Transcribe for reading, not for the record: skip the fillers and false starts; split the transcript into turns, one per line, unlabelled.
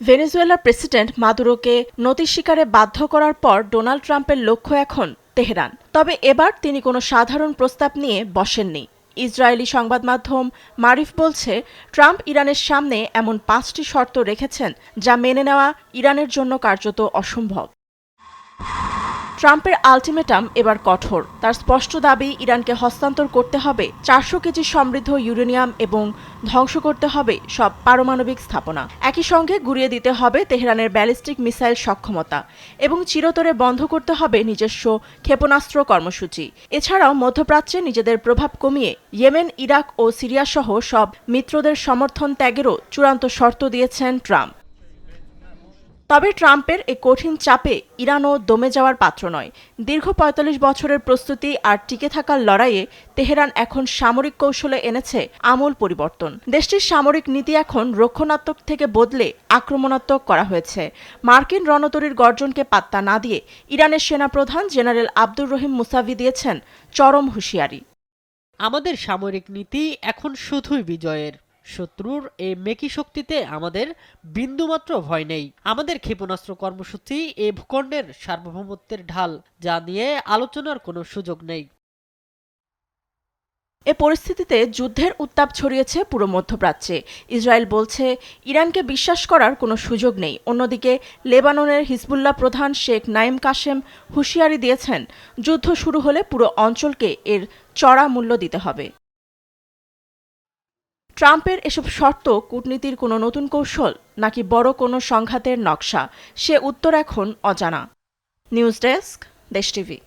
ভেনেজুয়েলার প্রেসিডেন্ট মাদুরোকে নতি স্বীকারে বাধ্য করার পর ডোনাল্ড ট্রাম্পের লক্ষ্য এখন তেহরান। তবে এবার তিনি কোনো সাধারণ প্রস্তাব নিয়ে বসেননি। ইসরায়েলি সংবাদ মাধ্যম মারিফ বলছে, ট্রাম্প ইরানের সামনে এমন 5টি শর্ত রেখেছেন যা মেনে নেওয়া ইরানের জন্য কার্যত অসম্ভব। ট্রাম্পের আলটিমেটাম এবার কঠোর। তার স্পষ্ট দাবি, ইরানকে হস্তান্তর করতে হবে 400 কেজি সমৃদ্ধ ইউরেনিয়াম এবং ধ্বংস করতে হবে সব পারমাণবিক স্থাপনা। একই সঙ্গে গুঁড়িয়ে দিতে হবে তেহরানের ব্যালিস্টিক মিসাইল সক্ষমতা এবং চিরতরে বন্ধ করতে হবে নিজস্ব ক্ষেপণাস্ত্র কর্মসূচি। এছাড়াও মধ্যপ্রাচ্যে নিজেদের প্রভাব কমিয়ে ইয়েমেন, ইরাক ও সিরিয়াসহ সব মিত্রদের সমর্থন ত্যাগেরও চূড়ান্ত শর্ত দিয়েছেন ট্রাম্প। তবে ট্রাম্পের এই কঠিন চাপে ইরানও দমে যাওয়ার পাত্র নয়। দীর্ঘ ৪৫ বছরের প্রস্তুতি আর টিকে থাকার লড়াইয়ে তেহরান এখন সামরিক কৌশলে এনেছে আমূল পরিবর্তন। দেশটির সামরিক নীতি এখন রক্ষণাত্মক থেকে বদলে আক্রমণাত্মক করা হয়েছে। মার্কিন রণতরীর গর্জনকে পাত্তা না দিয়ে ইরানের সেনাপ্রধান জেনারেল আব্দুর রহিম মুসাভি দিয়েছেন চরম হুঁশিয়ারি।
আমাদের সামরিক নীতি এখন শুধুই বিজয়ের। শত্রুর এই মেকি শক্তিতে আমাদের বিন্দুমাত্র ভয় নেই। আমাদের ক্ষেপণাস্ত্র কর্মসূচি এই ভূখণ্ডের সার্বভৌমত্বের ঢাল, যা নিয়ে আলোচনার কোনো সুযোগ নেই।
এ পরিস্থিতিতে যুদ্ধের উত্তাপ ছড়িয়েছে পুরো মধ্যপ্রাচ্যে। ইসরায়েল বলছে, ইরানকে বিশ্বাস করার কোনো সুযোগ নেই। অন্যদিকে লেবাননের হিজবুল্লাহ প্রধান শেখ নাইম কাশেম হুঁশিয়ারি দিয়েছেন, যুদ্ধ শুরু হলে পুরো অঞ্চলকে এর চড়া মূল্য দিতে হবে। ট্রাম্পের এসব শর্ত কূটনীতির কোনো নতুন কৌশল নাকি বড় কোনো সংঘাতের নকশা, সে উত্তর এখন অজানা। নিউজ ডেস্ক, দেশ টিভি।